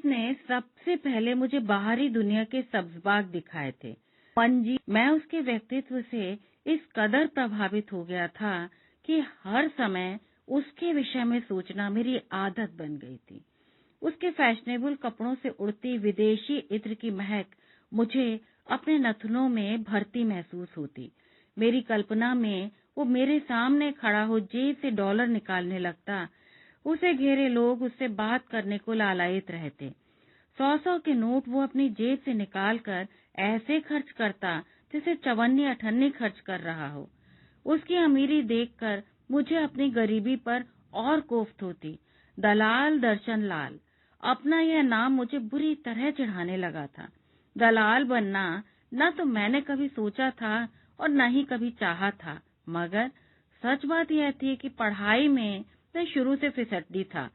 ने सबसे पहले मुझे बाहरी दुनिया के सब्ज बाग दिखाए थे। मंजीत, मैं उसके व्यक्तित्व से इस कदर प्रभावित हो गया था कि हर समय उसके विषय में सोचना मेरी आदत बन गई थी। उसके फैशनेबल कपड़ों से उड़ती विदेशी इत्र की महक मुझे अपने नथुनों में भरती महसूस होती। मेरी कल्पना में वो मेरे सामने खड़ा हो जेब से डॉलर निकालने लगता। उसे घेरे लोग उससे बात करने को लालायित रहते। 100-100 के नोट वो अपनी जेब से निकालकर ऐसे खर्च करता जैसे चवन्नी अठन्नी खर्च कर रहा हो। उसकी अमीरी देखकर मुझे अपनी गरीबी पर और कोफ्त होती। दलाल दर्शन लाल, अपना यह नाम मुझे बुरी तरह चिढ़ाने लगा था। दलाल बनना न तो मैंने कभी सोचा था और न ही कभी चाहा था, मगर सच बात यह थी कि पढ़ाई में मैं शुरू से फिसड्डी था।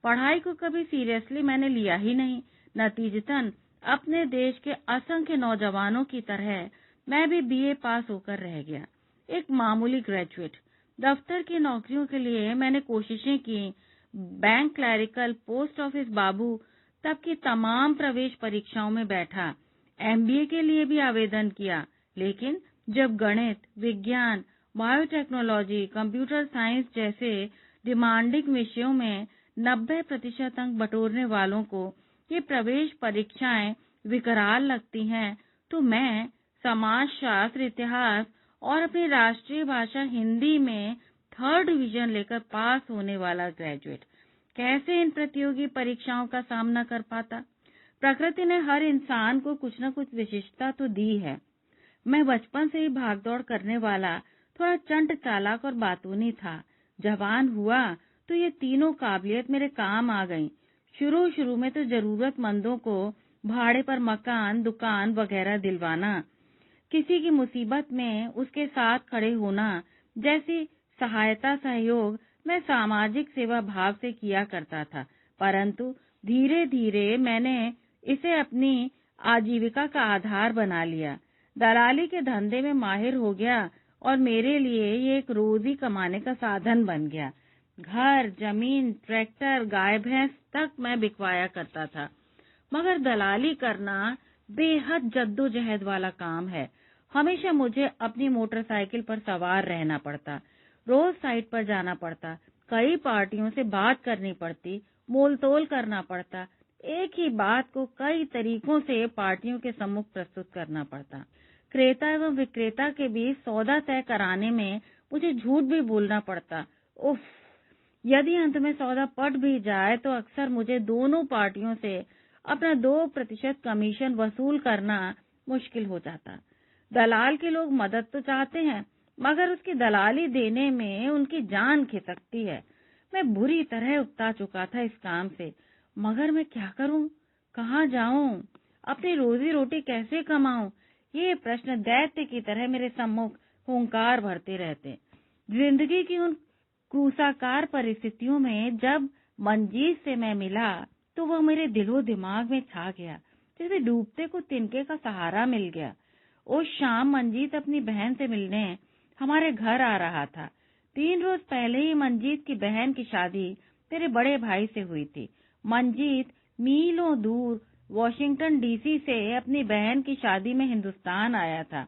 पढ़ाई को कभी सीरियसली मैंने लिया ही नहीं। नतीजतन अपने देश के असंख्य नौजवानों की तरह मैं भी बीए पास होकर रह गया, एक मामूली ग्रेजुएट। दफ्तर की नौकरियों के लिए मैंने कोशिशें की, बैंक क्लरिकल, पोस्ट ऑफिस बाबू तक की तमाम प्रवेश परीक्षाओं में बैठा। एमबीए के लिए भी आवेदन किया, लेकिन जब गणित, विज्ञान, बायोटेक्नोलॉजी, कंप्यूटर साइंस जैसे डिमांडिंग विषयों में 90% अंक बटोरने वालों को ये प्रवेश परीक्षाएं विकराल लगती हैं, तो मैं समाजशास्त्र, इतिहास और अपनी राष्ट्रीय भाषा हिंदी में 3rd डिवीजन लेकर पास होने वाला ग्रेजुएट कैसे इन प्रतियोगी परीक्षाओं का सामना कर पाता? प्रकृति ने हर इंसान को कुछ न कुछ विशिष्टता तो दी है। मैं बचपन से ही भागदौड़ करने वाला, थोड़ा चंट चालाक और बातूनी था। जवान हुआ तो ये तीनों काबिलियत मेरे काम आ गईं। शुरू में तो जरूरतमंदों को भाड़े पर मकान, दुकान वगैरह दिलवाना, किसी की मुसीबत में उसके साथ खड़े होना जैसी सहायता सहयोग मैं सामाजिक सेवा भाव से किया करता था। परंतु धीरे धीरे मैंने इसे अपनी आजीविका का आधार बना लिया। दलाली के धंधे में माहिर हो गया और मेरे लिए ये एक रोजी कमाने का साधन बन गया। घर, जमीन, ट्रैक्टर, गाय भैंस तक मैं बिकवाया करता था। मगर दलाली करना बेहद जद्दोजहद वाला काम है। हमेशा मुझे अपनी मोटरसाइकिल पर सवार रहना पड़ता, रोज साइट पर जाना पड़ता, कई पार्टियों से बात करनी पड़ती, मोलतोल करना पड़ता, एक ही बात को कई तरीकों से पार्टियों के सम्मुख प्रस्तुत करना पड़ता। क्रेता एवं विक्रेता के बीच सौदा तय कराने में मुझे झूठ भी बोलना पड़ता। उफ! यदि अंत में सौदा पट भी जाए तो अक्सर मुझे दोनों पार्टियों से अपना 2% कमीशन वसूल करना मुश्किल हो जाता। दलाल के लोग मदद तो चाहते हैं, मगर उसकी दलाली देने में उनकी जान खिसकती है। मैं बुरी तरह उकता चुका था इस काम से, मगर मैं क्या करूं? कहाँ जाऊं? अपनी रोजी रोटी कैसे कमाऊं? ये प्रश्न दैत्य की तरह मेरे सम्मुख हुंकार भरते रहते। जिंदगी की उन क्रूसाकार परिस्थितियों में जब मंजीत से मैं मिला तो वह मेरे दिलो दिमाग में छा गया, जैसे डूबते को तिनके का सहारा मिल गया। उस शाम मंजीत अपनी बहन से मिलने हमारे घर आ रहा था। 3 रोज पहले ही मंजीत की बहन की शादी मेरे बड़े भाई से हुई थी। मंजीत मीलों दूर वॉशिंगटन डीसी से अपनी बहन की शादी में हिंदुस्तान आया था।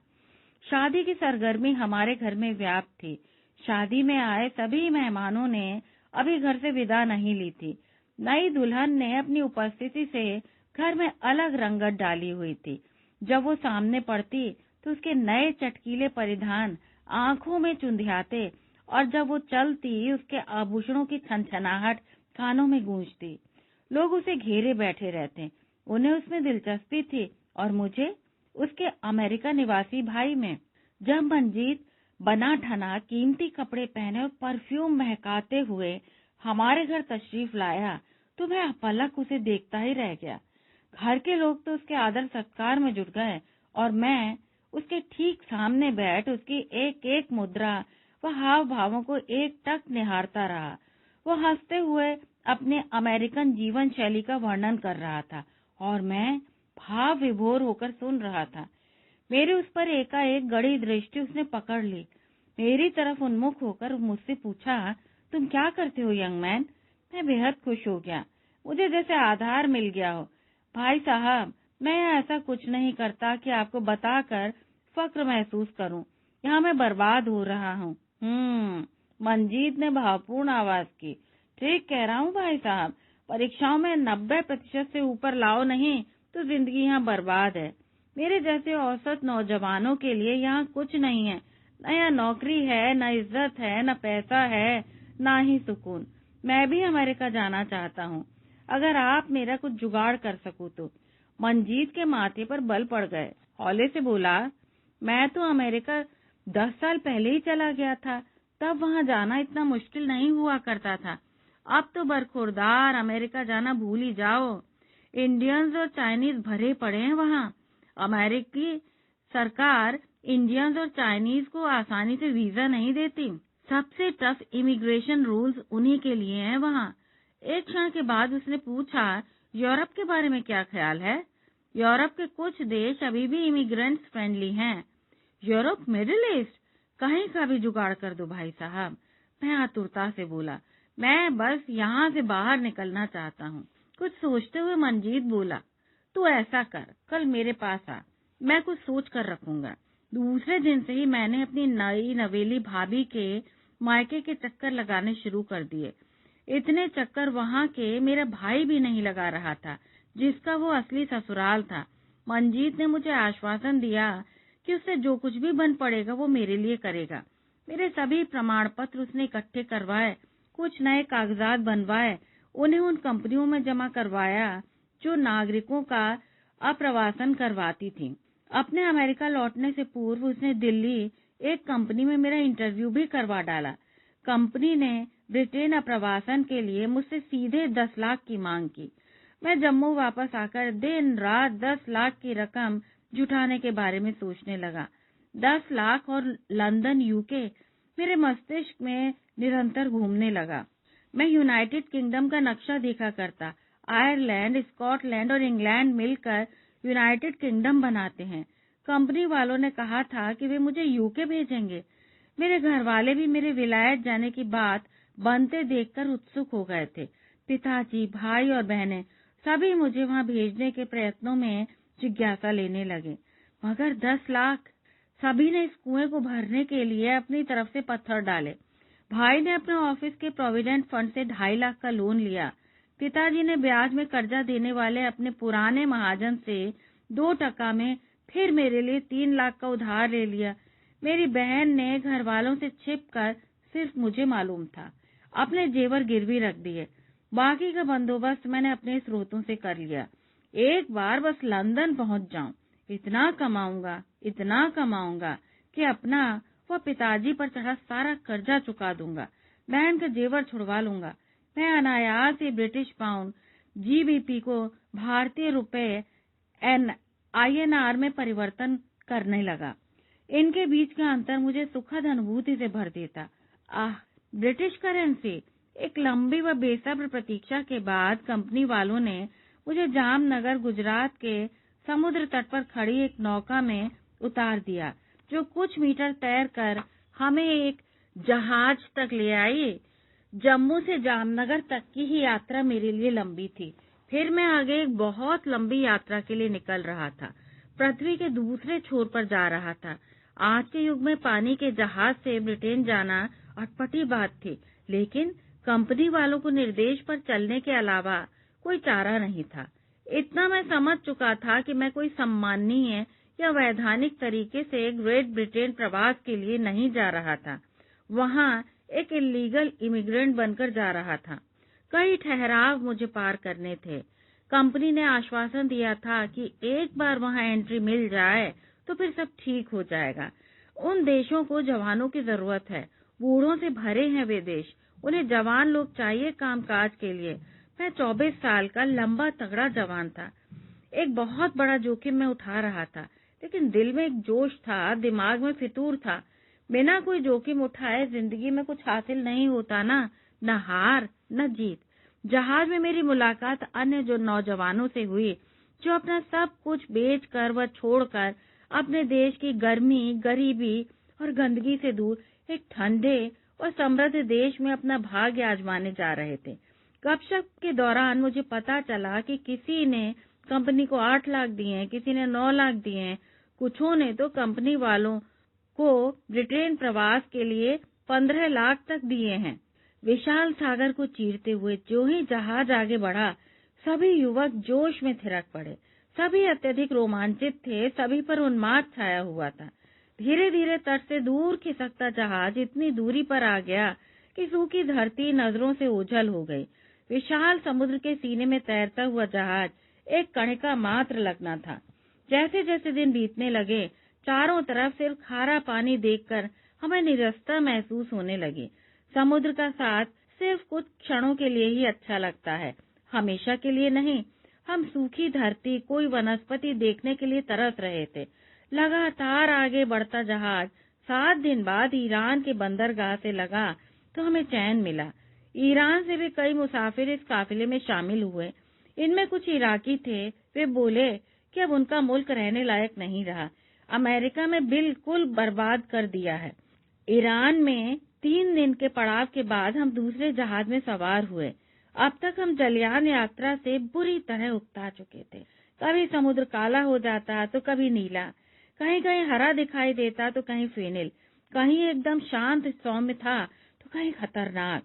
शादी की सरगर्मी हमारे घर में व्याप्त थी। शादी में आए सभी मेहमानों ने अभी घर से विदा नहीं ली थी। नई दुल्हन ने अपनी उपस्थिति से घर में अलग रंगत डाली हुई थी। जब वो सामने पड़ती तो उसके नए चटकीले परिधान आंखों में चुंधियाते और जब वो चलती उसके आभूषणों की छनछनाहट कानों में गूंजती। लोग उसे घेरे बैठे रहते, उन्हें उसमें दिलचस्पी थी और मुझे उसके अमेरिका निवासी भाई में। जब मंजीत बना ठना कीमती कपड़े पहने और परफ्यूम महकाते हुए हमारे घर तशरीफ लाया तो मैं अपलक उसे देखता ही रह गया। घर के लोग तो उसके आदर सत्कार में जुट गए और मैं उसके ठीक सामने बैठ उसकी एक एक मुद्रा व हाव भावों को एकटक निहारता रहा। वो हंसते हुए अपने अमेरिकन जीवन शैली का वर्णन कर रहा था और मैं भाव विभोर होकर सुन रहा था। मेरी उस पर एकाएक गड़ी दृष्टि उसने पकड़ ली। मेरी तरफ उन्मुख होकर मुझसे पूछा, तुम क्या करते हो यंग मैन? मैं बेहद खुश हो गया। मुझे जैसे आधार मिल गया हो। भाई साहब, मैं यहाँ ऐसा कुछ नहीं करता कि आपको बताकर फक्र महसूस करूं। यहाँ मैं बर्बाद हो रहा हूँ। मंजीत ने भावपूर्ण आवाज की। ठीक कह रहा हूँ भाई साहब, परीक्षाओं में 90% से ऊपर लाओ नहीं तो जिंदगी यहाँ बर्बाद है। मेरे जैसे औसत नौजवानों के लिए यहाँ कुछ नहीं है। न यहाँ नौकरी है, न इज्जत है, न पैसा है, न ही सुकून। मैं भी अमेरिका जाना चाहता हूँ, अगर आप मेरा कुछ जुगाड़ कर सको तो। मंजीत के माथे पर बल पड़ गए। हौले से बोला, मैं तो अमेरिका 10 साल पहले ही चला गया था, तब वहाँ जाना इतना मुश्किल नहीं हुआ करता था। अब तो बरखुरदार अमेरिका जाना भूल ही जाओ। इंडियंस और चाइनीज भरे पड़े हैं वहाँ। अमेरिकी सरकार इंडियंस और चाइनीज को आसानी से वीजा नहीं देती। सबसे टफ इमिग्रेशन रूल्स उन्हीं के लिए हैं वहाँ। एक क्षण के बाद उसने पूछा, यूरोप के बारे में क्या ख्याल है? यूरोप के कुछ देश अभी भी इमिग्रेंट्स फ्रेंडली हैं। यूरोप, मिडिल ईस्ट, कहीं का भी जुगाड़ कर दो भाई साहब। मैं आतुरता से बोला, मैं बस यहाँ से बाहर निकलना चाहता हूँ। कुछ सोचते हुए मंजीत बोला, तू ऐसा कर, कल मेरे पास आ, मैं कुछ सोच कर रखूंगा। दूसरे दिन से ही मैंने अपनी नई नवेली भाभी के मायके के चक्कर लगाने शुरू कर दिए। इतने चक्कर वहाँ के मेरा भाई भी नहीं लगा रहा था, जिसका वो असली ससुराल था। मंजीत ने मुझे आश्वासन दिया कि उससे जो कुछ भी बन पड़ेगा वो मेरे लिए करेगा। मेरे सभी प्रमाण पत्र उसने इकट्ठे करवाए, कुछ नए कागजात बनवाए, उन्हें उन कंपनियों में जमा करवाया जो नागरिकों का अप्रवासन करवाती थी। अपने अमेरिका लौटने से पूर्व उसने दिल्ली एक कंपनी में मेरा इंटरव्यू भी करवा डाला। कंपनी ने ब्रिटेन अप्रवासन के लिए मुझसे सीधे 10 लाख की मांग की। मैं जम्मू वापस आकर दिन रात 10 लाख की रकम जुटाने के बारे में सोचने लगा। 10 लाख और लंदन, यूके मेरे मस्तिष्क में निरंतर घूमने लगा। मैं यूनाइटेड किंगडम का नक्शा देखा करता। आयरलैंड, स्कॉटलैंड और इंग्लैंड मिलकर यूनाइटेड किंगडम बनाते हैं। कंपनी वालों ने कहा था कि वे मुझे यूके भेजेंगे। मेरे घर वाले भी मेरे विलायत जाने की बात बनते देखकर उत्सुक हो गए थे। पिताजी, भाई और बहनें सभी मुझे वहां भेजने के प्रयत्नों में जिज्ञासा लेने लगे। मगर 10 लाख, सभी ने इस कुएं को भरने के लिए अपनी तरफ से पत्थर डाले। भाई ने अपने ऑफिस के प्रोविडेंट फंड से 2.5 लाख का लोन लिया। पिताजी ने ब्याज में कर्जा देने वाले अपने पुराने महाजन से 2% में फिर मेरे लिए 3 लाख का उधार ले लिया। मेरी बहन ने घर वालों से छिपकर, सिर्फ मुझे मालूम था, अपने जेवर गिरवी रख दिए। बाकी का बंदोबस्त मैंने अपने स्रोतों से कर लिया। एक बार बस लंदन पहुंच जाऊं, इतना कमाऊंगा कि अपना व पिताजी पर चढ़ा सारा कर्जा चुका दूंगा। बहन का जेवर छुड़वा लूंगा। मैं अनायास ही ब्रिटिश पाउंड, जीबीपी को भारतीय रुपए INR में परिवर्तन करने लगा। इनके बीच का अंतर मुझे सुखद अनुभूति से भर देता। British currency. एक लंबी व बेसब्र प्रतीक्षा के बाद कंपनी वालों ने मुझे जामनगर, गुजरात के समुद्र तट पर खड़ी एक नौका में उतार दिया, जो कुछ मीटर तैरकर हमें एक जहाज तक ले आई। जम्मू से जामनगर तक की ही यात्रा मेरे लिए लंबी थी। फिर मैं आगे एक बहुत लंबी यात्रा के लिए निकल रहा था। पृथ्वी के दूसरे छोर पर जा रहा था। आज के युग में पानी के जहाज से ब्रिटेन जाना अटपटी बात थी, लेकिन कंपनी वालों को निर्देश पर चलने के अलावा कोई चारा नहीं था। इतना मैं समझ चुका था कि मैं कोई सम्माननीय या वैधानिक तरीके से ग्रेट ब्रिटेन प्रवास के लिए नहीं जा रहा था। वहाँ एक इलीगल इमिग्रेंट बनकर जा रहा था। कई ठहराव मुझे पार करने थे। कंपनी ने आश्वासन दिया था कि एक बार वहाँ एंट्री मिल जाए तो फिर सब ठीक हो जाएगा। उन देशों को जवानों की जरूरत है। बूढ़ों से भरे हैं वे देश। उन्हें जवान लोग चाहिए कामकाज के लिए। मैं 24 साल का लंबा तगड़ा जवान था। एक बहुत बड़ा जोखिम मैं उठा रहा था, लेकिन दिल में एक जोश था, दिमाग में फितूर था। बिना कोई जोखिम उठाए जिंदगी में कुछ हासिल नहीं होता ना, न हार न जीत। जहाज में मेरी मुलाकात अन्य जो नौजवानों से हुई, जो अपना सब कुछ बेचकर व छोड़कर अपने देश की गर्मी, गरीबी और गंदगी से दूर एक ठंडे और समृद्ध देश में अपना भाग्य आजमाने जा रहे थे। गपशप के दौरान मुझे पता चला कि किसी ने कंपनी को 8 लाख दिए हैं, किसी ने 9 लाख दिए हैं, कुछों ने तो कंपनी वालों को ब्रिटेन प्रवास के लिए 15 लाख तक दिए हैं। विशाल सागर को चीरते हुए जो ही जहाज आगे बढ़ा, सभी युवक जोश में थिरक पड़े। सभी अत्यधिक रोमांचित थे, सभी पर उन्माद छाया हुआ था। धीरे धीरे तट से दूर खिसकता जहाज इतनी दूरी पर आ गया कि सूखी धरती नजरों से ओझल हो गई। विशाल समुद्र के सीने में तैरता हुआ जहाज एक कणिका मात्र लगना था। जैसे जैसे दिन बीतने लगे, चारों तरफ सिर्फ खारा पानी देखकर हमें निरसता महसूस होने लगी। समुद्र का साथ सिर्फ कुछ क्षणों के लिए ही अच्छा लगता है, हमेशा के लिए नहीं। हम सूखी धरती, कोई वनस्पति देखने के लिए तरस रहे थे। लगातार आगे बढ़ता जहाज 7 दिन बाद ईरान के बंदरगाह से लगा तो हमें चैन मिला। ईरान से भी कई मुसाफिर इस काफिले में शामिल हुए। इनमें कुछ इराकी थे। वे बोले कि अब उनका मुल्क रहने लायक नहीं रहा, अमेरिका में बिल्कुल बर्बाद कर दिया है। ईरान में 3 दिन के पड़ाव के बाद हम दूसरे जहाज में सवार हुए। अब तक हम जलयान यात्रा से बुरी तरह उकता चुके थे। कभी समुद्र काला हो जाता तो कभी नीला, कहीं कहीं हरा दिखाई देता तो कहीं फेनिल, कहीं एकदम शांत सौम्य था तो कहीं खतरनाक।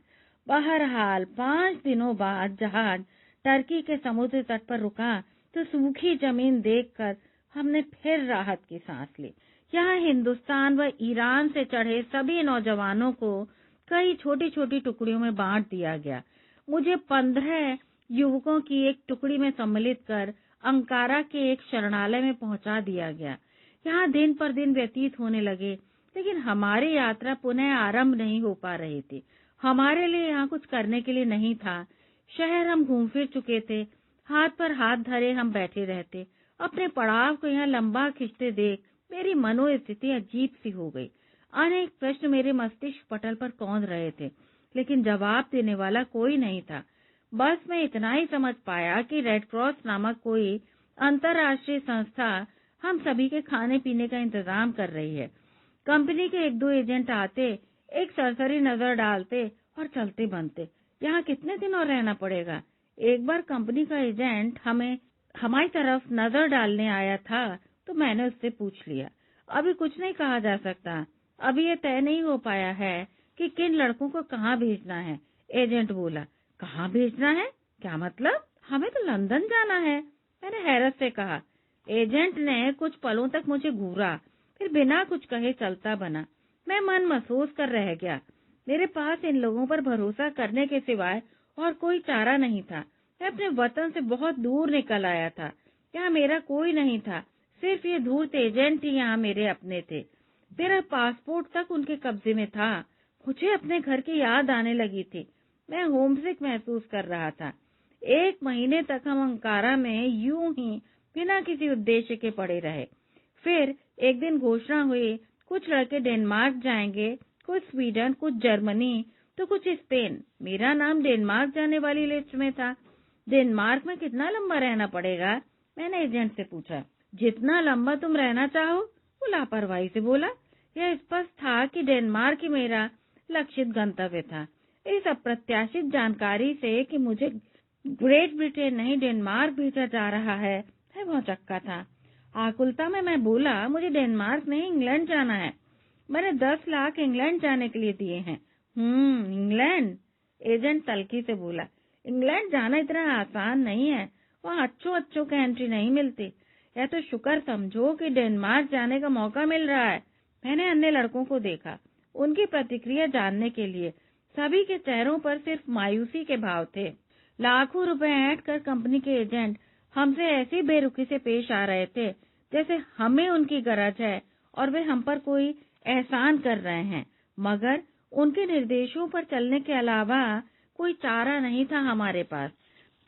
बहरहाल 5 दिनों बाद जहाज टर्की के समुद्र तट पर रुका तो सूखी जमीन देखकर हमने फिर राहत की सांस ली। यहाँ हिंदुस्तान व ईरान से चढ़े सभी नौजवानों को कई छोटी छोटी टुकड़ियों में बांट दिया गया। मुझे 15 युवकों की एक टुकड़ी में सम्मिलित कर अंकारा के एक शरणालय में पहुंचा दिया गया। यहाँ दिन पर दिन व्यतीत होने लगे, लेकिन हमारी यात्रा पुनः आरंभ नहीं हो पा रही थी। हमारे लिए यहाँ कुछ करने के लिए नहीं था। शहर हम घूम फिर चुके थे, हाथ पर हाथ धरे हम बैठे रहते। अपने पड़ाव को यहाँ लंबा खिंचते देख मेरी मनोस्थिति अजीब सी हो गई। अनेक प्रश्न मेरे मस्तिष्क पटल पर कौंध रहे थे, लेकिन जवाब देने वाला कोई नहीं था। बस मैं इतना ही समझ पाया कि रेड क्रॉस नामक कोई अंतर्राष्ट्रीय संस्था हम सभी के खाने पीने का इंतजाम कर रही है। कंपनी के 1-2 एजेंट आते, एक सरसरी नजर डालते और चलते बनते। यहाँ कितने दिन और रहना पड़ेगा? एक बार कंपनी का एजेंट हमारी तरफ नजर डालने आया था तो मैंने उससे पूछ लिया। अभी कुछ नहीं कहा जा सकता, अभी ये तय नहीं हो पाया है कि किन लड़कों को कहाँ भेजना है। एजेंट बोला, कहाँ भेजना है? क्या मतलब? हमें तो लंदन जाना है, मैंने हैरत से कहा। एजेंट ने कुछ पलों तक मुझे घूरा, फिर बिना कुछ कहे चलता बना। मैं मन महसूस कर रह गया। मेरे पास इन लोगों पर भरोसा करने के सिवाय और कोई चारा नहीं था। मैं अपने वतन से बहुत दूर निकल आया था। यहाँ मेरा कोई नहीं था, सिर्फ ये धूर्त एजेंट ही यहाँ मेरे अपने थे। मेरा पासपोर्ट तक उनके कब्जे में था। मुझे अपने घर की याद आने लगी थी। मैं होमसिक महसूस कर रहा था। 1 महीने तक हम अंकारा में यूं ही बिना किसी उद्देश्य के पड़े रहे। फिर एक दिन घोषणा हुई, कुछ लड़के डेनमार्क जाएंगे, कुछ स्वीडन, कुछ जर्मनी तो कुछ स्पेन। मेरा नाम डेनमार्क जाने वाली लिस्ट में था। डेनमार्क में कितना लंबा रहना पड़ेगा? मैंने एजेंट से पूछा। जितना लंबा तुम रहना चाहो, वो लापरवाही से बोला। यह स्पष्ट था कि डेनमार्क ही मेरा लक्षित गंतव्य था। इस अप्रत्याशित जानकारी से कि मुझे ग्रेट ब्रिटेन नहीं डेनमार्क भेजा जा रहा है, मैं बहुत चक्का था। आकुलता में मैं बोला, मुझे डेनमार्क नहीं इंग्लैंड जाना है। मैंने 10 लाख इंग्लैंड जाने के लिए दिए हैं। इंग्लैंड? एजेंट तल्खी से बोला, इंग्लैंड जाना इतना आसान नहीं है, वहाँ अच्छों के एंट्री नहीं मिलती। यह तो शुक्र समझो कि डेनमार्क जाने का मौका मिल रहा है। मैंने अन्य लड़कों को देखा, उनकी प्रतिक्रिया जानने के लिए। सभी के चेहरों पर सिर्फ मायूसी के भाव थे। लाखों रुपए ऐंठ कर कंपनी के एजेंट हमसे ऐसी बेरुखी से पेश आ रहे थे जैसे हमें उनकी गरज है और वे हम पर कोई एहसान कर रहे हैं। मगर उनके निर्देशों पर चलने के अलावा कोई चारा नहीं था हमारे पास।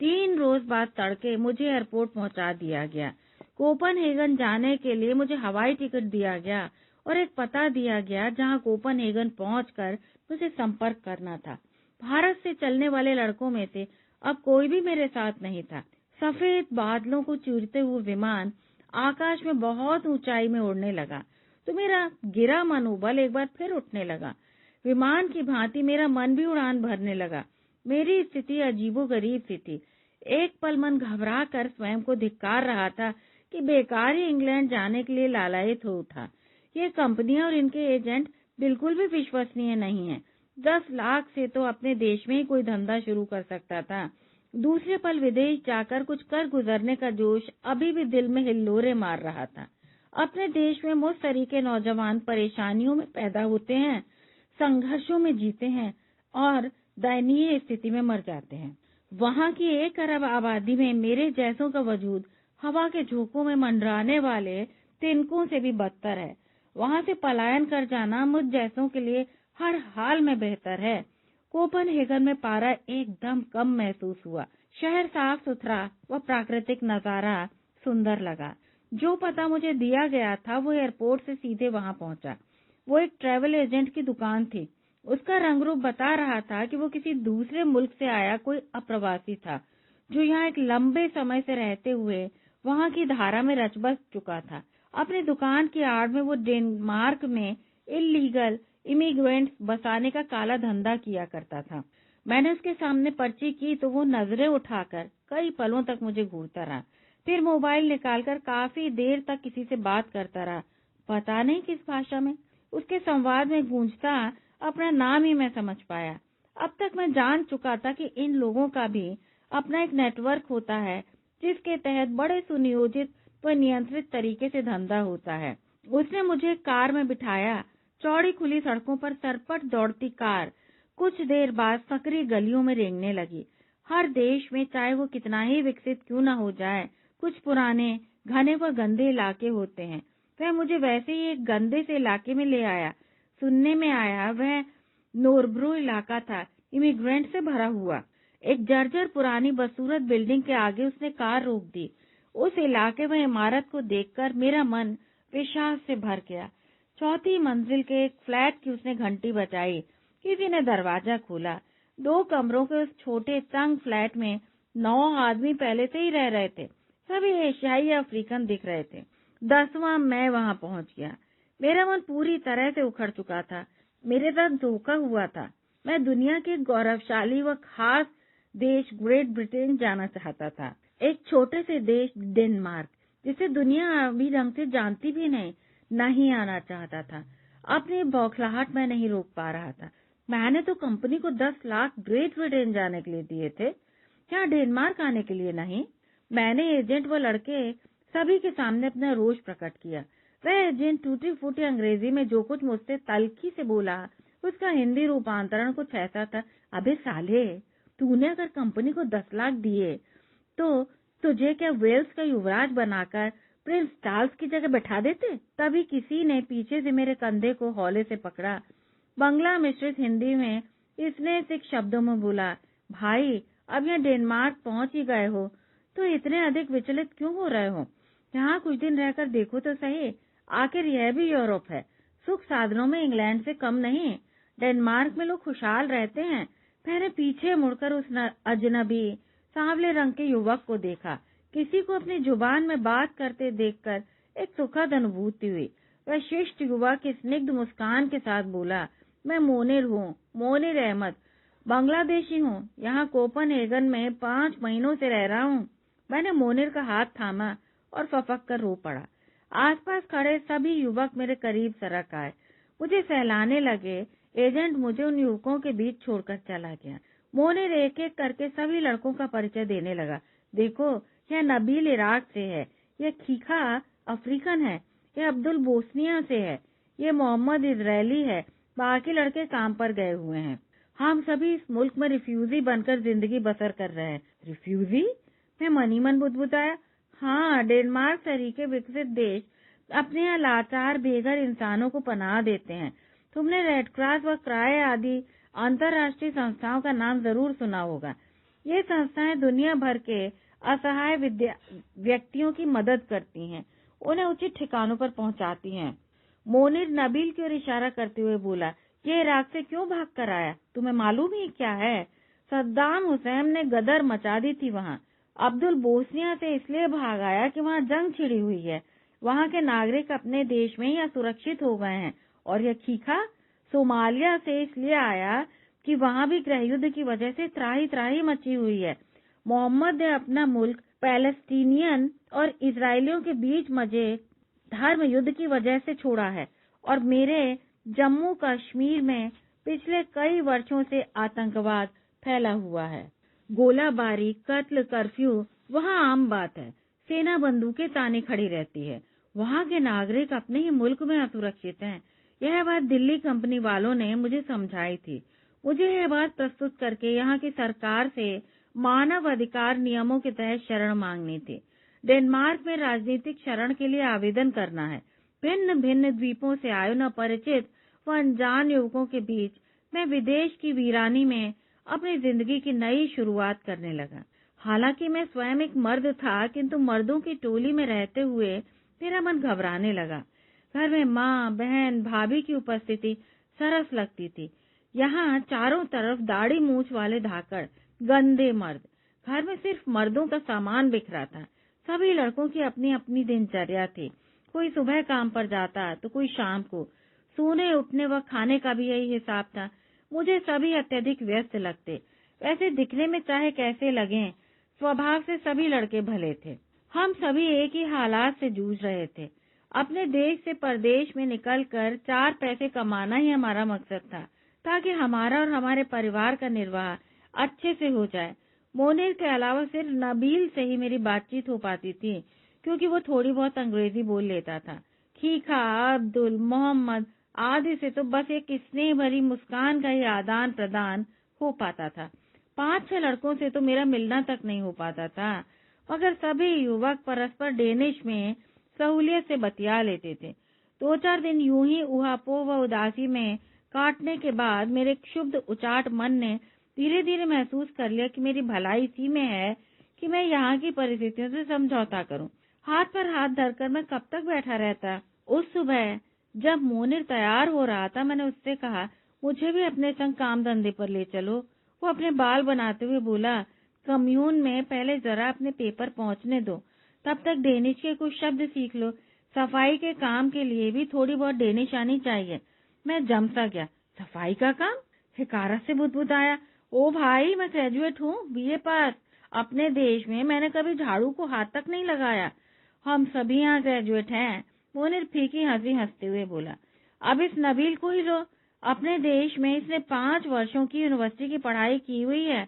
3 रोज बाद तड़के मुझे एयरपोर्ट पहुंचा दिया गया। कोपनहेगन जाने के लिए मुझे हवाई टिकट दिया गया और एक पता दिया गया जहां कोपनहेगन पहुंचकर मुझे संपर्क करना था। भारत से चलने वाले लड़कों में से अब कोई भी मेरे साथ नहीं था। सफेद बादलों को चीरते हुए विमान आकाश में बहुत ऊंचाई में उड़ने लगा तो मेरा गिरा मनोबल एक बार फिर उठने लगा। विमान की भांति मेरा मन भी उड़ान भरने लगा। मेरी स्थिति अजीबोगरीब सी थी। एक पल मन घबरा कर स्वयं को धिक्कार रहा था कि बेकार ही इंग्लैंड जाने के लिए लालायित हो उठा। ये कंपनियां और इनके एजेंट बिल्कुल भी विश्वसनीय नहीं है। 10 लाख से तो अपने देश में ही कोई धंधा शुरू कर सकता था। दूसरे पल विदेश जाकर कुछ कर गुजरने का जोश अभी भी दिल में हिल्लोरे मार रहा था। अपने देश में मुझ तरीके नौजवान परेशानियों में पैदा होते हैं, संघर्षों में जीते हैं और दयनीय स्थिति में मर जाते हैं। वहाँ की 1 अरब आबादी में मेरे जैसों का वजूद हवा के झोंकों में मंडराने वाले तिनकों से भी बदतर है। वहाँ से पलायन कर जाना मुझ जैसों के लिए हर हाल में बेहतर है। कोपनहेगन में पारा एकदम कम महसूस हुआ। शहर साफ सुथरा व प्राकृतिक नजारा सुंदर लगा। जो पता मुझे दिया गया था वो एयरपोर्ट से सीधे वहां पहुंचा। वो एक ट्रैवल एजेंट की दुकान थी। उसका रंग रूप बता रहा था कि वो किसी दूसरे मुल्क से आया कोई अप्रवासी था, जो यहाँ एक लंबे समय से रहते हुए वहाँ की धारा में रच बस चुका था। अपनी दुकान की आड़ में वो डेनमार्क में इलीगल इमिग्रेंट्स बसाने का काला धंधा किया करता था। मैंने उसके सामने पर्ची की तो वो नजरें उठाकर कई पलों तक मुझे घूरता रहा। फिर मोबाइल निकालकर काफी देर तक किसी से बात करता रहा, पता नहीं किस भाषा में। उसके संवाद में गूंजता अपना नाम ही मैं समझ पाया। अब तक मैं जान चुका था कि इन लोगों का भी अपना एक नेटवर्क होता है, जिसके तहत बड़े सुनियोजित व नियंत्रित तरीके से धंधा होता है। उसने मुझे कार में बिठाया। चौड़ी खुली सड़कों पर सरपट दौड़ती कार कुछ देर बाद सकरी गलियों में रेंगने लगी। हर देश में चाहे वो कितना ही विकसित क्यों न हो जाए, कुछ पुराने घने व गंदे इलाके होते हैं। वह मुझे वैसे ही एक गंदे से इलाके में ले आया। सुनने में आया वह नोरब्रो इलाका था, इमिग्रेंट से भरा हुआ। एक जर्जर पुरानी बदसूरत बिल्डिंग के आगे उसने कार रोक दी। उस इलाके में इमारत को देखकर मेरा मन विश्वास से भर गया। 4थी मंजिल के एक फ्लैट की उसने घंटी बजाई। किसी ने दरवाजा खोला। 2 कमरों के उस छोटे तंग फ्लैट में 9 आदमी पहले से ही रह रहे थे। सभी एशियाई या अफ्रीकन दिख रहे थे। 10वां मैं वहां पहुंच गया। मेरा मन पूरी तरह से उखड़ चुका था। मेरे साथ धोखा हुआ था। मैं दुनिया के गौरवशाली व खास देश ग्रेट ब्रिटेन जाना चाहता था। एक छोटे से देश डेनमार्क, जिसे दुनिया अभी ढंग से जानती भी नहीं आना चाहता था। अपनी बौखलाहट में नहीं रोक पा रहा था। मैंने तो कंपनी को 10 लाख ग्रेट ब्रिटेन जाने के लिए दिए थे, क्या डेनमार्क आने के लिए नहीं? मैंने एजेंट व लड़के सभी के सामने अपना रोष प्रकट किया। वह एजेंट टूटी फूटी अंग्रेजी में जो कुछ मुझसे तल्खी से बोला, उसका हिंदी रूपांतरण कुछ ऐसा था, अबे साले, तूने अगर कंपनी को 10 लाख दिए तो तुझे क्या वेल्स का युवराज बनाकर प्रिंस चार्ल्स की जगह बैठा देते? तभी किसी ने पीछे से मेरे कंधे को हौले से पकड़ा। बंगला मिश्रित हिंदी में इसने सिख शब्दों में बोला, भाई अब यहाँ डेनमार्क पहुंच ही गए हो तो इतने अधिक विचलित क्यों हो रहे हो? यहाँ कुछ दिन रहकर देखो तो सही, आखिर यह भी यूरोप है। सुख साधनों में इंग्लैंड से कम नहीं। डेनमार्क में लोग खुशहाल रहते हैं। मैंने पीछे मुड़कर उस अजनबी सांवले रंग के युवक को देखा। किसी को अपनी जुबान में बात करते देखकर एक सुखद अनुभूति हुई। वह शिष्ट युवक स्निग्ध मुस्कान के साथ बोला, मैं मोनिर हूँ, मोनिर अहमद, बांग्लादेशी हूँ। यहाँ कोपनहेगन में 5 महीनों से रह रहा हूँ। मैंने मोनिर का हाथ थामा और फपक कर रो पड़ा। आसपास खड़े सभी युवक मेरे करीब सरक आए, मुझे सहलाने लगे। एजेंट मुझे उन युवकों के बीच छोड़कर चला गया। मोनिर एक एक करके सभी लड़कों का परिचय देने लगा। देखो, यह नबील इराक से है, यह खीखा अफ्रीकन है, यह अब्दुल बोस्निया से है, ये मोहम्मद इजरायली है, बाकी लड़के काम पर गए हुए हैं। हम सभी इस मुल्क में रिफ्यूजी बनकर जिंदगी बसर कर रहे हैं। रिफ्यूजी? मैं मनी मन बुदबुदाया। हाँ, डेनमार्क तरीके विकसित देश अपने यहाँ लाचार बेघर इंसानों को पनाह देते हैं। तुमने रेड क्रॉस व क्राय आदि अंतर्राष्ट्रीय संस्थाओं का नाम जरूर सुना होगा। ये संस्थाएं दुनिया भर के असहाय व्यक्तियों की मदद करती हैं, उन्हें उचित ठिकानों पर पहुंचाती हैं। मोनिर नबील की ओर इशारा करते हुए बोला, ये इराक से क्यों भाग कर आया, तुम्हें मालूम ही क्या है? सद्दाम हुसैन ने गदर मचा दी थी वहाँ। अब्दुल बोस्निया से इसलिए भाग आया कि वहाँ जंग छिड़ी हुई है, वहाँ के नागरिक अपने देश में ही असुरक्षित हो गए हैं। और यह खीखा सोमालिया से इसलिए आया कि वहाँ भी गृह युद्ध की वजह से त्राही त्राही मची हुई है। मोहम्मद ने अपना मुल्क पैलेस्टीनियन और इजरायलियों के बीच मजे धर्म युद्ध की वजह से छोड़ा है, और मेरे जम्मू कश्मीर में पिछले कई वर्षों से आतंकवाद फैला हुआ है। गोलाबारी, कत्ल, कर्फ्यू वहाँ आम बात है। सेना बंदूकें ताने खड़ी रहती है। वहाँ के नागरिक अपने ही मुल्क में असुरक्षित हैं। यह बात दिल्ली कंपनी वालों ने मुझे समझाई थी। मुझे यह बात प्रस्तुत करके यहाँ की सरकार से मानव अधिकार नियमों के तहत शरण मांगनी थी। डेनमार्क में राजनीतिक शरण के लिए आवेदन करना है। भिन्न भिन्न द्वीपों से आए न परिचित व अनजान युवकों के बीच मैं विदेश की वीरानी में अपनी जिंदगी की नई शुरुआत करने लगा। हालांकि मैं स्वयं एक मर्द था, किंतु मर्दों की टोली में रहते हुए मेरा मन घबराने लगा। घर में माँ, बहन, भाभी की उपस्थिति सरस लगती थी। यहाँ चारों तरफ दाढ़ी मूछ वाले धाकड़, गंदे मर्द। घर में सिर्फ मर्दों का सामान बिखरा था। सभी लड़कों की अपनी अपनी दिनचर्या थी। कोई सुबह काम पर जाता तो कोई शाम को। सोने उठने व खाने का भी यही हिसाब था। मुझे सभी अत्यधिक व्यस्त लगते। वैसे दिखने में चाहे कैसे लगें, स्वभाव से सभी लड़के भले थे। हम सभी एक ही हालात से जूझ रहे थे। अपने देश से परदेश में निकलकर 4 पैसे कमाना ही हमारा मकसद था, ताकि हमारा और हमारे परिवार का निर्वाह अच्छे से हो जाए। मोनिर के अलावा सिर्फ नबील से ही मेरी बातचीत हो पाती थी, क्योंकि वो थोड़ी बहुत अंग्रेजी बोल लेता था। खीखा, अब्दुल, मोहम्मद आदि से तो बस एक स्नेह भरी मुस्कान का ही आदान प्रदान हो पाता था। 5-6 लड़कों से तो मेरा मिलना तक नहीं हो पाता था, मगर सभी युवक परस्पर डेनिश में सहूलियत से बतिया लेते थे। 2-4 दिन यूं ही ऊहापोह व उदासी में काटने के बाद मेरे क्षुब्ध उचाट मन ने धीरे धीरे महसूस कर लिया कि मेरी भलाई इसी में है कि मैं यहाँ की परिस्थितियों से समझौता करूं। हाथ पर हाथ धरकर मैं कब तक बैठा रहता। उस सुबह जब मोनिर तैयार हो रहा था, मैंने उससे कहा, मुझे भी अपने संग काम धंधे पर ले चलो। वो अपने बाल बनाते हुए बोला, कम्यून में पहले जरा अपने पेपर पहुंचने दो, तब तक डेनिश के कुछ शब्द सीख लो। सफाई के काम के लिए भी थोड़ी बहुत डेनिश आनी चाहिए। मैं जम सा गया। सफाई का काम? हिकारत से बुदबुदाया, ओ भाई, मैं ग्रेजुएट हूँ, बीए पास। अपने देश में मैंने कभी झाड़ू को हाथ तक नहीं लगाया। हम सभी यहाँ ग्रेजुएट हैं। मोनिर फीकी हंसी हंसते हुए बोला, अब इस नबील को ही लो। अपने देश में इसने 5 वर्षों की यूनिवर्सिटी की पढ़ाई की हुई है।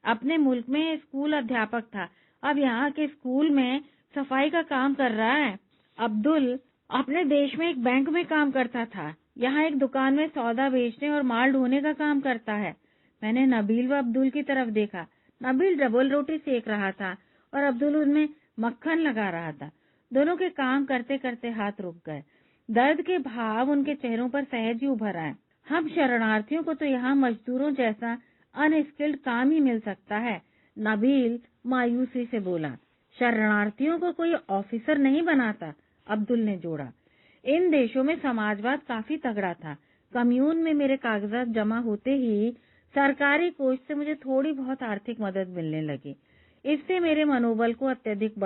अपने मुल्क में स्कूल अध्यापक था, अब यहाँ के स्कूल में सफाई का काम कर रहा है। अब्दुल अपने देश में एक बैंक में काम करता था, यहाँ एक दुकान में सौदा बेचने और माल ढोने का काम करता है। मैंने नबील व अब्दुल की तरफ देखा। नबील डबल रोटी सेक रहा था और अब्दुल उनमें मक्खन लगा रहा था। दोनों के काम करते करते हाथ रुक गए। दर्द के भाव उनके चेहरों पर सहज ही उभर आए। हम शरणार्थियों को तो यहाँ मजदूरों जैसा अनस्किल्ड काम ही मिल सकता है। नबील मायूसी से बोला, शरणार्थियों को कोई ऑफिसर नहीं बनाता। अब्दुल ने जोड़ा, इन देशों में समाजवाद काफी तगड़ा था। कम्यून में मेरे कागजात जमा होते ही सरकारी कोष से मुझे थोड़ी बहुत आर्थिक मदद मिलने लगी। इससे मेरे मनोबल को अत्यधिक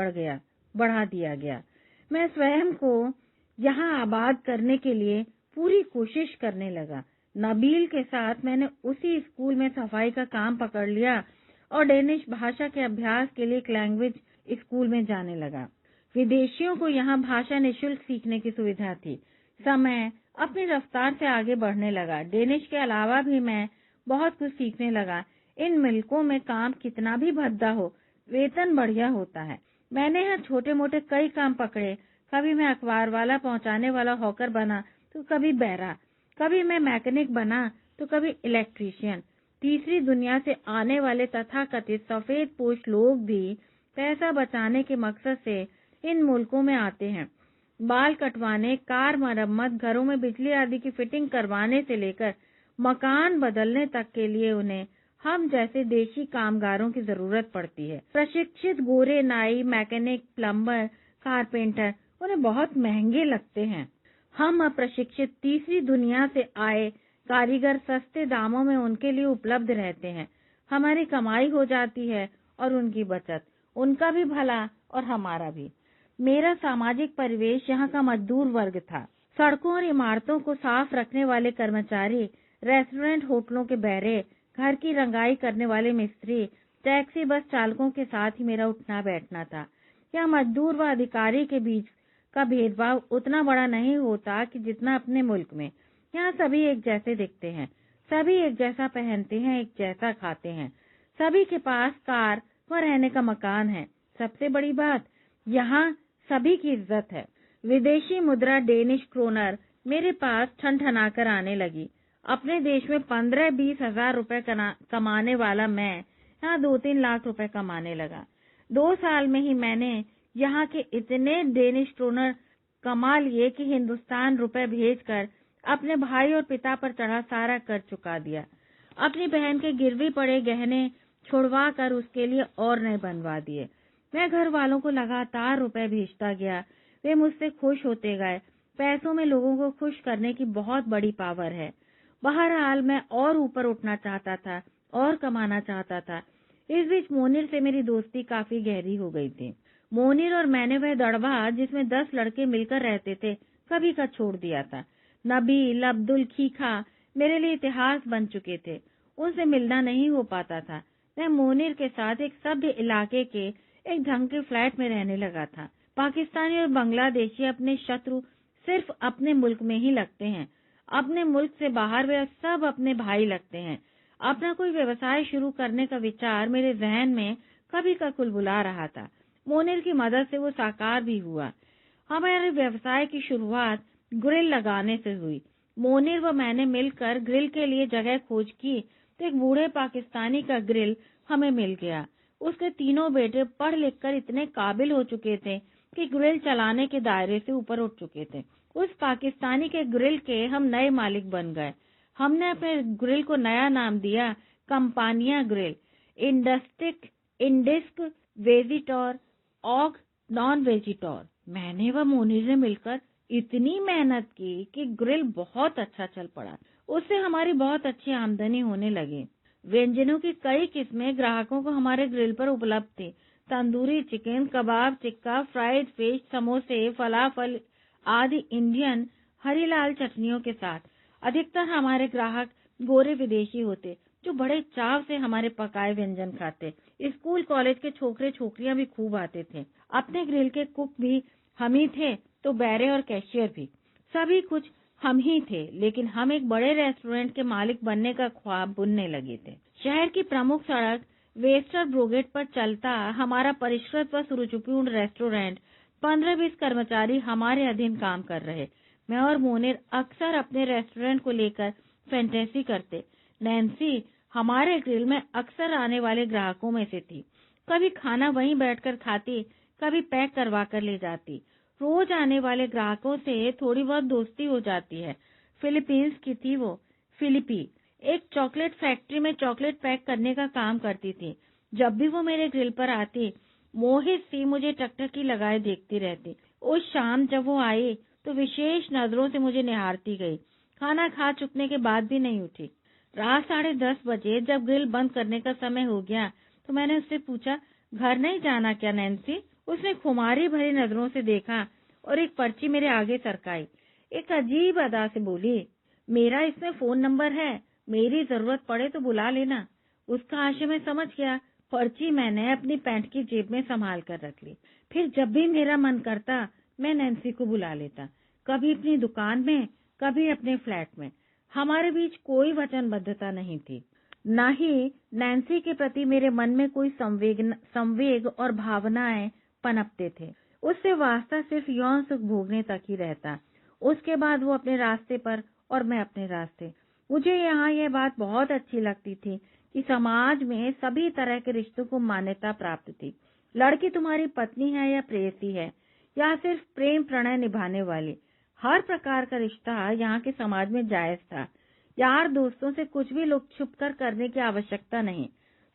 बढ़ा दिया गया। मैं स्वयं को यहाँ आबाद करने के लिए पूरी कोशिश करने लगा। नबील के साथ मैंने उसी स्कूल में सफाई का काम पकड़ लिया और डेनिश भाषा के अभ्यास के लिए एक लैंग्वेज स्कूल में जाने लगा। विदेशियों को यहाँ भाषा निःशुल्क सीखने की सुविधा थी। समय अपनी रफ्तार से आगे बढ़ने लगा। डेनिश के अलावा भी मैं बहुत कुछ सीखने लगा। इन मिल्कों में काम कितना भी भद्दा हो, वेतन बढ़िया होता है। मैंने यहाँ छोटे मोटे कई काम पकड़े। कभी मैं अखबार वाला पहुँचाने वाला हॉकर बना तो कभी बैरा, कभी मैं मैकेनिक बना तो कभी इलेक्ट्रीशियन। तीसरी दुनिया से आने वाले तथाकथित सफेद पोश लोग भी पैसा बचाने के मकसद से इन मुल्कों में आते हैं। बाल कटवाने, कार मरम्मत, घरों में बिजली आदि की फिटिंग करवाने से लेकर मकान बदलने तक के लिए उन्हें हम जैसे देशी कामगारों की जरूरत पड़ती है। प्रशिक्षित गोरे नाई, मैकेनिक, प्लम्बर, कारपेंटर उन्हें बहुत महंगे लगते हैं। हम अप्रशिक्षित तीसरी दुनिया से आए कारीगर सस्ते दामों में उनके लिए उपलब्ध रहते हैं। हमारी कमाई हो जाती है और उनकी बचत, उनका भी भला और हमारा भी। मेरा सामाजिक परिवेश यहाँ का मजदूर वर्ग था। सड़कों और इमारतों को साफ रखने वाले कर्मचारी, रेस्टोरेंट होटलों के बहरे, घर की रंगाई करने वाले मिस्त्री, टैक्सी बस चालकों के साथ ही मेरा उठना बैठना था। यहाँ मजदूर व अधिकारी के बीच का भेदभाव उतना बड़ा नहीं होता कि जितना अपने मुल्क में। यहाँ सभी एक जैसे दिखते हैं, सभी एक जैसा पहनते हैं, एक जैसा खाते हैं, सभी के पास कार व रहने का मकान है। सबसे बड़ी बात, यहाँ सभी की इज्जत है। विदेशी मुद्रा डेनिश क्रोनर मेरे पास ठनठनाकर आने लगी। अपने देश में 15-20 हजार रुपए कमाने वाला मैं यहाँ 2-3 लाख रुपए कमाने लगा। 2 साल में ही मैंने यहाँ के इतने डेनिश क्रोनर कमा लिए कि हिंदुस्तान रुपए भेजकर अपने भाई और पिता पर चढ़ा सारा कर्ज चुका दिया। अपनी बहन के गिरवी पड़े गहने छुड़वा कर उसके लिए और नए बनवा दिए। मैं घर वालों को लगातार रुपए भेजता गया, वे मुझसे खुश होते गए। पैसों में लोगों को खुश करने की बहुत बड़ी पावर है। बहरहाल मैं और ऊपर उठना चाहता था और कमाना चाहता था। इस बीच मोनिर से मेरी दोस्ती काफी गहरी हो गई थी। मोनिर और मैंने वह दड़बा जिसमें 10 लड़के मिलकर रहते थे कभी का छोड़ दिया था। नबील, अब्दुल, खीखा मेरे लिए इतिहास बन चुके थे। उनसे मिलना नहीं हो पाता था। मैं मोनिर के साथ एक सभ्य इलाके के एक ढंग के फ्लैट में रहने लगा था। पाकिस्तानी और बांग्लादेशी अपने शत्रु सिर्फ अपने मुल्क में ही लगते हैं। अपने मुल्क से बाहर वे सब अपने भाई लगते हैं। अपना कोई व्यवसाय शुरू करने का विचार मेरे जहन में कभी का कुलबुला रहा था। मोनिर की मदद से वो साकार भी हुआ। हमारे व्यवसाय की शुरुआत ग्रिल लगाने से हुई। मोनिर व मैंने मिलकर ग्रिल के लिए जगह खोज की तो एक बूढ़े पाकिस्तानी का ग्रिल हमें मिल गया। उसके तीनों बेटे पढ़ लिख कर इतने काबिल हो चुके थे कि ग्रिल चलाने के दायरे से ऊपर उठ चुके थे। उस पाकिस्तानी के ग्रिल के हम नए मालिक बन गए। हमने अपने ग्रिल को नया नाम दिया, कंपानिया ग्रिल, इंडिस्क, वेजिटोर, ऑग, नॉन वेजिटोर। मैंने व मोनिर ने मिलकर इतनी मेहनत की कि ग्रिल बहुत अच्छा चल पड़ा। उससे हमारी बहुत अच्छी आमदनी होने लगी। व्यंजनों की कई किस्में ग्राहकों को हमारे ग्रिल पर उपलब्ध थी। तंदूरी चिकन, कबाब, टिक्का, फ्राइड फिश, समोसे, फलाफल आदि इंडियन हरी लाल चटनियों के साथ। अधिकतर हमारे ग्राहक गोरे विदेशी होते जो बड़े चाव से हमारे पकाए व्यंजन खाते। स्कूल कॉलेज के छोकरे छोकरियां भी खूब आते थे। अपने ग्रिल के कुक भी हम ही थे तो बैरे और कैशियर भी, सभी कुछ हम ही थे। लेकिन हम एक बड़े रेस्टोरेंट के मालिक बनने का ख्वाब बुनने लगे थे। शहर की प्रमुख सड़क वेस्टर ब्रोगेट पर चलता हमारा परिष्कृत व सुरुचिपूर्ण रेस्टोरेंट, 15-20 कर्मचारी हमारे अधीन काम कर रहे। मैं और मोनिर अक्सर अपने रेस्टोरेंट को लेकर फैंटेसी करते। नैन्सी हमारे ग्रिल में अक्सर आने वाले ग्राहकों में से थी। कभी खाना वहीं बैठकर खाती, कभी पैक करवा कर ले जाती। रोज आने वाले ग्राहकों से थोड़ी बहुत दोस्ती हो जाती है। फिलीपींस की थी वो, फिलिपी एक चॉकलेट फैक्ट्री में चॉकलेट पैक करने का काम करती थी। जब भी वो मेरे ग्रिल पर आती, मोहित सी मुझे टकटकी लगाए देखती रहती। उस शाम जब वो आई तो विशेष नजरों से मुझे निहारती गई। खाना खा चुकने के बाद भी नहीं उठी। रात 10:30 बजे जब ग्रिल बंद करने का समय हो गया तो मैंने उससे पूछा, घर नहीं जाना क्या नैन्सी? उसने खुमारी भरी नजरों से देखा और एक पर्ची मेरे आगे सरकाई। एक अजीब अदा से बोली, मेरा इसमें फोन नंबर है, मेरी जरूरत पड़े तो बुला लेना। उसका आशय मैं समझ गया। पर्ची मैंने अपनी पैंट की जेब में संभाल कर रख ली। फिर जब भी मेरा मन करता मैं नैन्सी को बुला लेता, कभी अपनी दुकान में, कभी अपने फ्लैट में। हमारे बीच कोई वचनबद्धता नहीं थी, न ही नैन्सी के प्रति मेरे मन में कोई संवेग और भावनाएं पनपते थे। उससे वास्ता सिर्फ यौन सुख भोगने तक ही रहता। उसके बाद वो अपने रास्ते पर और मैं अपने रास्ते। मुझे यहाँ यह बात बहुत अच्छी लगती थी कि समाज में सभी तरह के रिश्तों को मान्यता प्राप्त थी। लड़की तुम्हारी पत्नी है या प्रेयसी है या सिर्फ प्रेम प्रणय निभाने वाली, हर प्रकार का रिश्ता यहाँ के समाज में जायज था। यार दोस्तों से कुछ भी लुक छुप कर करने की आवश्यकता नहीं।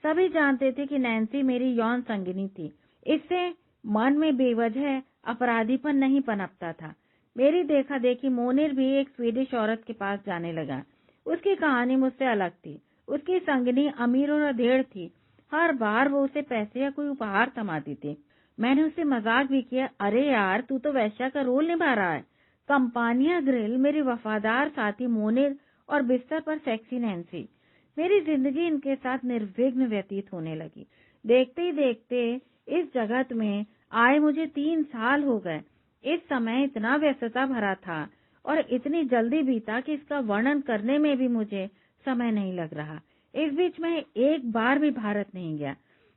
सभी जानते थे कि नैन्सी मेरी यौन संगिनी थी। इससे मन में बेवजह अपराधीपन नहीं पनपता था। मेरी देखा देखी मोनिर भी एक स्वीडिश औरत के पास जाने लगा। उसकी कहानी मुझसे अलग थी। उसकी संगिनी अमीर और अधेड़ थी। हर बार वो उसे पैसे या कोई उपहार थमाती थी। मैंने उससे मजाक भी किया, अरे यार तू तो वैश्या का रोल निभा रहा है। कंपानिया ग्रिल, मेरी वफादार साथी मोनिर और बिस्तर पर सेक्सी नैन्सी। मेरी जिंदगी इनके साथ निर्विघ्न व्यतीत होने लगी। देखते ही देखते इस जगत में आए मुझे 3 साल हो गए। इस समय इतना व्यस्तता भरा था और इतनी जल्दी बीता कि इसका वर्णन करने में भी मुझे समय नहीं लग रहा। इस बीच में एक बार भी भारत नहीं गया।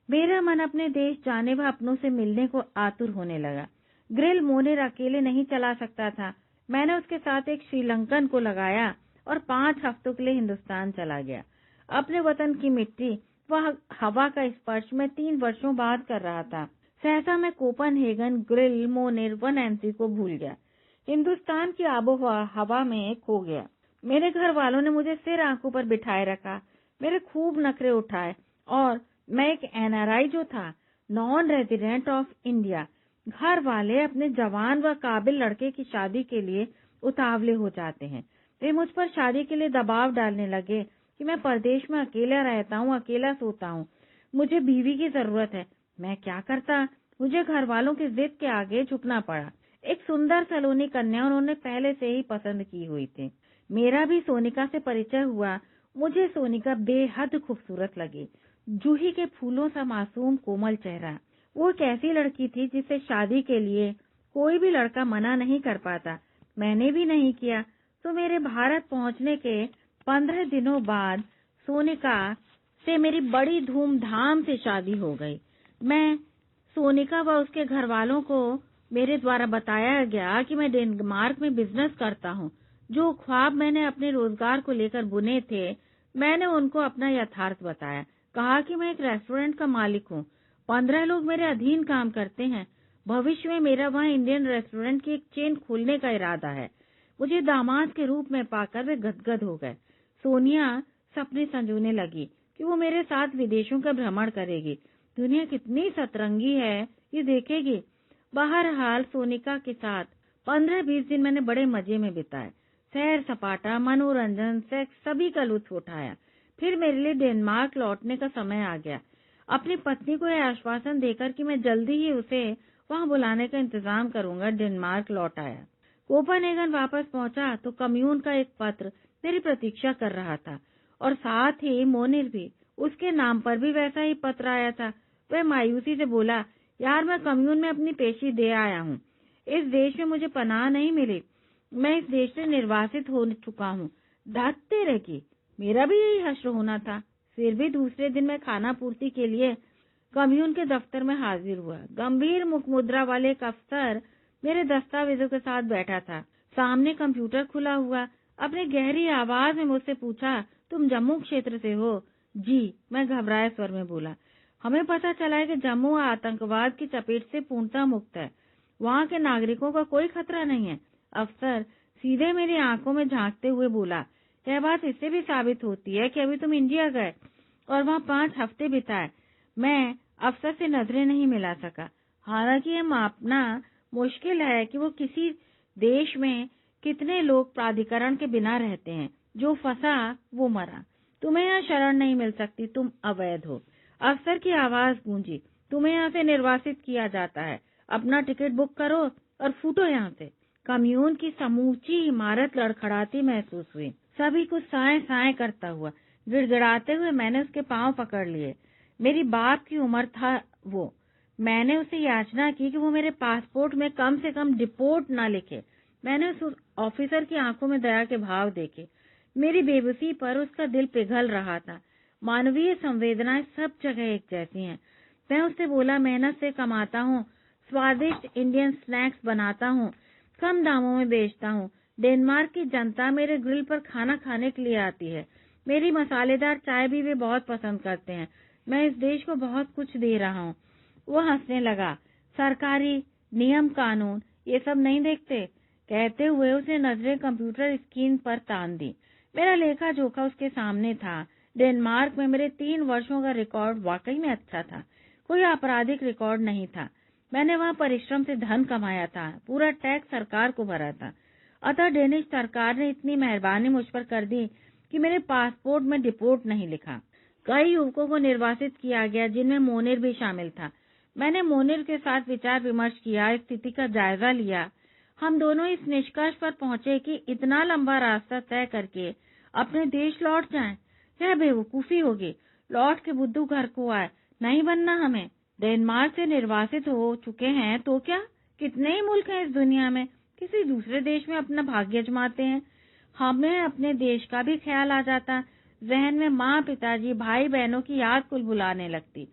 मेरा मन अपने देश जाने व अपनों से मिलने को आतुर होने लगा। ग्रिल मोनेर अकेले नहीं चला सकता था। मैंने उसके साथ एक श्रीलंकन को लगाया और 5 हफ्तों के लिए हिंदुस्तान चला गया। अपने वतन की मिट्टी व हवा का स्पर्श मैं 3 वर्षों बाद कर रहा था। सहसा मैं कोपनहेगन, ग्रिल, मोनेर व नैन्सी को भूल गया। हिंदुस्तान की आबो हवा में खो गया। मेरे घर वालों ने मुझे सिर आंखों पर बिठाए रखा, मेरे खूब नखरे उठाए और मैं एक एनआरआई जो था, नॉन रेजिडेंट ऑफ इंडिया। घर वाले अपने जवान व काबिल लड़के की शादी के लिए उतावले हो जाते हैं। वे मुझ पर शादी के लिए दबाव डालने लगे कि मैं परदेश में अकेला रहता हूँ, अकेला सोता हूँ, मुझे बीवी की जरूरत है। मैं क्या करता? मुझे घर वालों की जिद के आगे झुकना पड़ा। एक सुंदर सलोनी कन्या उन्होंने पहले से ही पसंद की हुई थी। मेरा भी सोनिका से परिचय हुआ। मुझे सोनिका बेहद खूबसूरत लगी। जूही के फूलों सा मासूम कोमल चेहरा। वो एक ऐसी लड़की थी जिसे शादी के लिए कोई भी लड़का मना नहीं कर पाता। मैंने भी नहीं किया। तो मेरे भारत पहुंचने के 15 दिनों बाद सोनिका से मेरी बड़ी धूमधाम से शादी हो गई। मैं सोनिका व उसके घर वालों को मेरे द्वारा बताया गया कि मैं डेनमार्क में बिजनेस करता हूँ। जो ख्वाब मैंने अपने रोजगार को लेकर बुने थे, मैंने उनको अपना यथार्थ बताया। कहा कि मैं एक रेस्टोरेंट का मालिक हूँ, 15 लोग मेरे अधीन काम करते हैं। भविष्य में मेरा वहाँ इंडियन रेस्टोरेंट की एक चेन खोलने का इरादा है। मुझे दामाद के रूप में पाकर वे गदगद हो गए। सोनिया सपने संजोने लगी कि वो मेरे साथ विदेशों का भ्रमण करेगी। दुनिया कितनी सतरंगी है, ये देखेगी। बहरहाल सोनिका के साथ 15-20 दिन मैंने बड़े मजे में बिताए। सैर सपाटा, मनोरंजन, सेक्स सभी का लुत्फ उठाया। फिर मेरे लिए डेनमार्क लौटने का समय आ गया। अपनी पत्नी को यह आश्वासन देकर कि मैं जल्दी ही उसे वहां बुलाने का इंतजाम करूंगा, डेनमार्क लौट आया। कोपनहेगन वापस पहुंचा तो कम्यून का एक पत्र मेरी प्रतीक्षा कर रहा था और साथ ही मोनिर भी। उसके नाम पर भी वैसा ही पत्र आया था। वह मायूसी से बोला, यार मैं कम्यून में अपनी पेशी दे आया हूँ। इस देश में मुझे पनाह नहीं मिली। मैं इस देश से निर्वासित हो चुका हूँ। धत्ते रखी, मेरा भी यही हश्र होना था। फिर भी दूसरे दिन मैं खाना पूर्ति के लिए कम्यून के दफ्तर में हाजिर हुआ। गंभीर मुखमुद्रा वाले एक अफसर मेरे दस्तावेजों के साथ बैठा था। सामने कंप्यूटर खुला हुआ। अपने गहरी आवाज में मुझसे पूछा, तुम जम्मू क्षेत्र से हो? जी, मैं घबराए स्वर में बोला। हमें पता चला है कि जम्मू आतंकवाद की चपेट से पूर्णतः मुक्त है। वहाँ के नागरिकों का कोई खतरा नहीं है। अफसर सीधे मेरी आंखों में झांकते हुए बोला, यह बात इससे भी साबित होती है कि अभी तुम इंडिया गए और वहाँ 5 हफ्ते बिताए। मैं अफसर से नजरें नहीं मिला सका। हालांकि यह मापना मुश्किल है कि वो किसी देश में कितने लोग प्राधिकरण के बिना रहते हैं। जो फंसा वो मरा। तुम्हें यहाँ शरण नहीं मिल सकती, तुम अवैध हो। अफसर की आवाज गूंजी, तुम्हें यहाँ से निर्वासित किया जाता है। अपना टिकट बुक करो और फूटो यहाँ से। कम्यून की समूची इमारत लड़खड़ाती महसूस हुई। सभी कुछ साए साए करता हुआ, गिड़गिड़ाते हुए मैंने उसके पांव पकड़ लिए। मेरी बाप की उम्र था वो। मैंने उसे याचना की कि वो मेरे पासपोर्ट में कम से कम डिपोर्ट ना लिखे। मैंने उस ऑफिसर की आंखों में दया के भाव देखे। मेरी बेबसी पर उसका दिल पिघल रहा था। मानवीय संवेदनाएं सब जगह एक जैसी हैं। मैं उससे बोला, मेहनत से कमाता हूँ, स्वादिष्ट इंडियन स्नैक्स बनाता हूँ, कम दामों में बेचता हूँ। डेनमार्क की जनता मेरे ग्रिल पर खाना खाने के लिए आती है। मेरी मसालेदार चाय भी वे बहुत पसंद करते हैं। मैं इस देश को बहुत कुछ दे रहा हूँ। वो हंसने लगा। सरकारी नियम कानून ये सब नहीं देखते? कहते हुए उसने नजरें कंप्यूटर स्क्रीन पर तान दी। मेरा लेखा जोखा उसके सामने था। डेनमार्क में मेरे 3 वर्षों का रिकॉर्ड वाकई में अच्छा था। कोई आपराधिक रिकॉर्ड नहीं था। मैंने वहाँ परिश्रम से धन कमाया था, पूरा टैक्स सरकार को भरा था। अतः डेनिश सरकार ने इतनी मेहरबानी मुझ पर कर दी कि मेरे पासपोर्ट में डिपोर्ट नहीं लिखा। कई युवकों को निर्वासित किया गया, जिनमें मोनिर भी शामिल था। मैंने मोनिर के साथ विचार विमर्श किया, स्थिति का जायजा लिया। हम दोनों इस निष्कर्ष पर पहुंचे कि इतना लंबा रास्ता तय करके अपने देश लौट जाएं। यह बेवकूफी होगी। लौट के बुद्धू घर को आए, नहीं बनना हमें। डेनमार्क से निर्वासित हो चुके हैं तो क्या, कितने ही मुल्क हैं इस दुनिया में, किसी दूसरे देश में अपना भाग्य आजमाते हैं। हमें अपने देश का भी ख्याल आ जाता, जहन में माँ, पिताजी, भाई बहनों की याद कुल बुलाने लगती।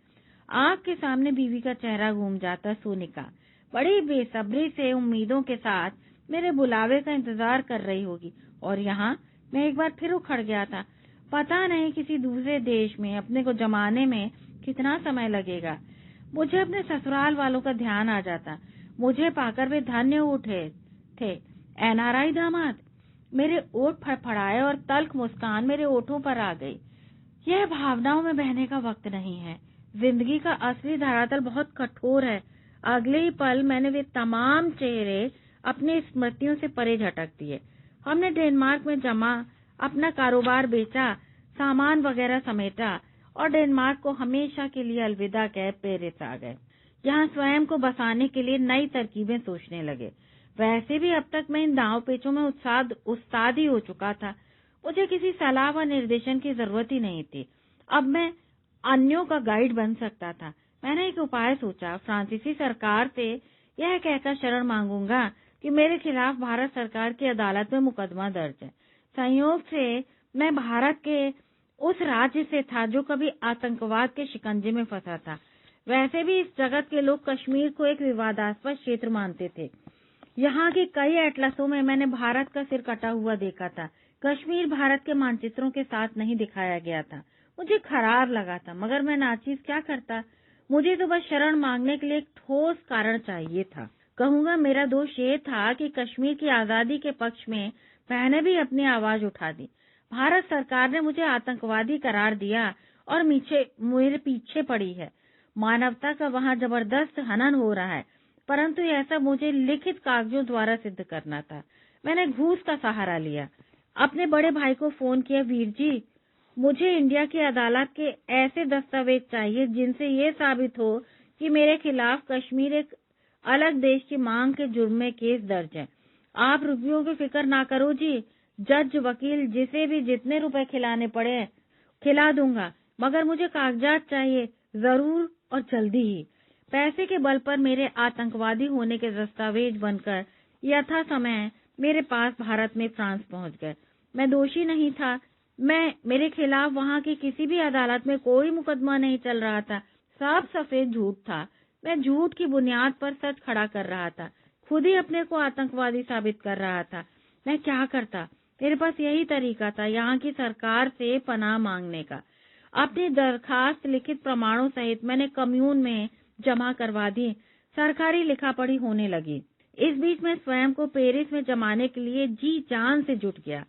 आँख के सामने बीवी का चेहरा घूम जाता। सोनिका बड़ी बेसब्री से उम्मीदों के साथ मेरे बुलावे का इंतजार कर रही होगी, और यहाँ मैं एक बार फिर उखड़ गया था। पता नहीं किसी दूसरे देश में अपने को जमाने में कितना समय लगेगा। मुझे अपने ससुराल वालों का ध्यान आ जाता। मुझे पाकर वे धन्य उठे थे। एनआरआई दामाद। मेरे ओठ फड़फड़ाए और तल्ख मुस्कान मेरे ओठों पर आ गई। यह भावनाओं में बहने का वक्त नहीं है। जिंदगी का असली धरातल बहुत कठोर है। अगले ही पल मैंने वे तमाम चेहरे अपनी स्मृतियों से परे झटक दिए। हमने डेनमार्क में जमा अपना कारोबार बेचा, सामान वगैरह समेटा और डेनमार्क को हमेशा के लिए अलविदा कह पेरिस आ गए। यहाँ स्वयं को बसाने के लिए नई तरकीबें सोचने लगे। वैसे भी अब तक मैं इन दांव पेचों में उस्ताद ही हो चुका था। मुझे किसी सलाह व निर्देशन की जरूरत ही नहीं थी। अब मैं अन्यों का गाइड बन सकता था। मैंने एक उपाय सोचा। फ्रांसीसी सरकार से यह कहकर शरण मांगूंगा कि मेरे खिलाफ भारत सरकार की अदालत में मुकदमा दर्ज है। संयोग से मैं भारत के उस राज्य से था जो कभी आतंकवाद के शिकंजे में फंसा था। वैसे भी इस जगत के लोग कश्मीर को एक विवादास्पद क्षेत्र मानते थे। यहाँ के कई एटलसों में मैंने भारत का सिर कटा हुआ देखा था। कश्मीर भारत के मानचित्रों के साथ नहीं दिखाया गया था। मुझे खराब लगा था, मगर मैं नाचीज क्या करता। मुझे तो बस शरण मांगने के लिए एक ठोस कारण चाहिए था। कहूँगा मेरा दोष ये था कि कश्मीर की आजादी के पक्ष में मैंने भी अपनी आवाज उठा दी। भारत सरकार ने मुझे आतंकवादी करार दिया और मेरे पीछे पड़ी है। मानवता का वहाँ जबरदस्त हनन हो रहा है, परंतु ऐसा मुझे लिखित कागजों द्वारा सिद्ध करना था। मैंने घूस का सहारा लिया। अपने बड़े भाई को फोन किया, वीर जी, मुझे इंडिया की अदालत के ऐसे दस्तावेज चाहिए जिनसे ये साबित हो कि मेरे खिलाफ कश्मीर एक अलग देश की मांग के जुर्म में केस दर्ज है। आप रुपयों की फिक्र ना करो जी, जज, वकील, जिसे भी जितने रुपए खिलाने पड़े खिला दूंगा, मगर मुझे कागजात चाहिए, जरूर और जल्दी ही। पैसे के बल पर मेरे आतंकवादी होने के दस्तावेज बनकर यथा समय मेरे पास भारत में फ्रांस पहुंच गए। मैं दोषी नहीं था। मेरे खिलाफ वहां की किसी भी अदालत में कोई मुकदमा नहीं चल रहा था। सब सफेद झूठ था। मैं झूठ की बुनियाद पर सच खड़ा कर रहा था। खुद ही अपने को आतंकवादी साबित कर रहा था। मैं क्या करता? मेरे पास यही तरीका था, यहाँ की सरकार से पनाह मांगने का। अपनी दरखास्त लिखित प्रमाणों सहित मैंने कम्यून में जमा करवा दी। सरकारी लिखा पढ़ी होने लगी। इस बीच मैं स्वयं को पेरिस में जमाने के लिए जी जान से जुट गया।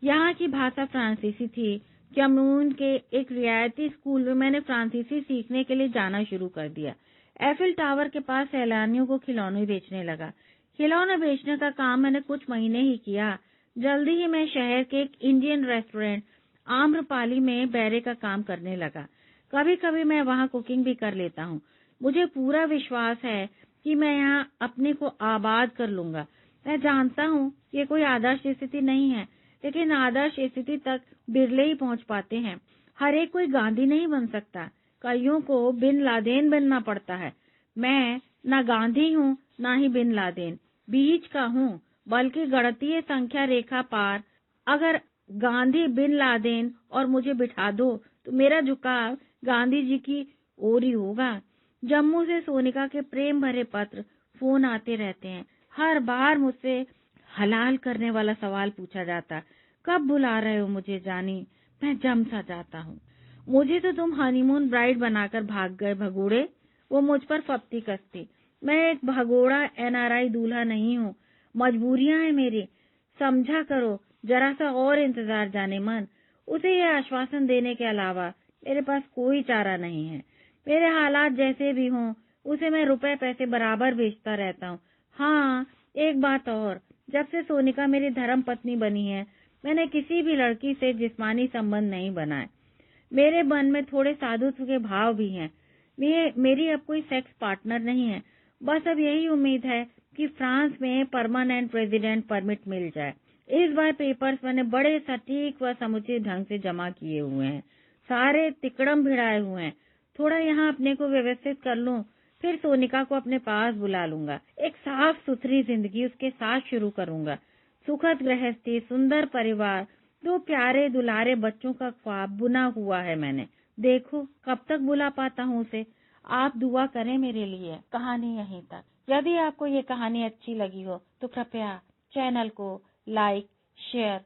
यहाँ की भाषा फ्रांसीसी थी। कम्यून के एक रियायती स्कूल में मैंने फ्रांसीसी सीखने के लिए जाना शुरू कर दिया। एफिल टावर के पास सैलानियों को खिलौने बेचने लगा। खिलौने बेचने का काम मैंने कुछ महीने ही किया। जल्दी ही मैं शहर के एक इंडियन रेस्टोरेंट आम्रपाली में बैरे का काम करने लगा। कभी कभी मैं वहाँ कुकिंग भी कर लेता हूँ। मुझे पूरा विश्वास है कि मैं यहाँ अपने को आबाद कर लूंगा। मैं जानता हूँ ये कोई आदर्श स्थिति नहीं है, लेकिन आदर्श स्थिति तक बिरले ही पहुँच पाते हैं। हर एक कोई गांधी नहीं बन सकता। कईयों को बिन लादेन बनना पड़ता है। मैं न गांधी हूँ न ही बिन लादेन, बीच का हूँ, बल्कि गणितीय संख्या रेखा पार। अगर गांधी, बिन लादेन और मुझे बिठा दो तो मेरा झुकाव गांधी जी की ओर ही होगा। जम्मू से सोनिका के प्रेम भरे पत्र, फोन आते रहते हैं। हर बार मुझसे हलाल करने वाला सवाल पूछा जाता, कब बुला रहे हो मुझे जानी? मैं जम सा जाता हूँ। मुझे तो तुम हनीमून ब्राइड बनाकर भाग गए भगोड़े। वो मुझ पर फप्ती कसती। मैं एक भगोड़ा एनआरआई दूल्हा नहीं हूँ। मजबूरियां हैं मेरी, समझा करो। जरा सा और इंतजार जाने मन। उसे यह आश्वासन देने के अलावा मेरे पास कोई चारा नहीं है। मेरे हालात जैसे भी हों, उसे मैं रुपए पैसे बराबर भेजता रहता हूँ। हाँ, एक बात और, जब से सोनिका मेरी धर्म पत्नी बनी है, मैंने किसी भी लड़की से जिस्मानी संबंध नहीं बनाए। मेरे मन में थोड़े साधुत्व के भाव भी हैं। मेरी अब कोई सेक्स पार्टनर नहीं है। बस अब यही उम्मीद है कि फ्रांस में परमानेंट रेजिडेंट परमिट मिल जाए। इस बार पेपर्स मैंने बड़े सटीक व समुचित ढंग से जमा किए हुए हैं, सारे तिकड़म भिड़ाए हुए हैं। थोड़ा यहाँ अपने को व्यवस्थित कर लूं, फिर सोनिका को अपने पास बुला लूंगा। एक साफ सुथरी जिंदगी उसके साथ शुरू करूंगा। सुखद गृहस्थी, सुंदर परिवार, 2 प्यारे दुलारे बच्चों का ख्वाब बुना हुआ है मैंने। देखो कब तक बुला पाता हूँ उसे। आप दुआ करें मेरे लिए। कहानी यहीं तक। यदि आपको ये कहानी अच्छी लगी हो तो कृपया चैनल को लाइक, शेयर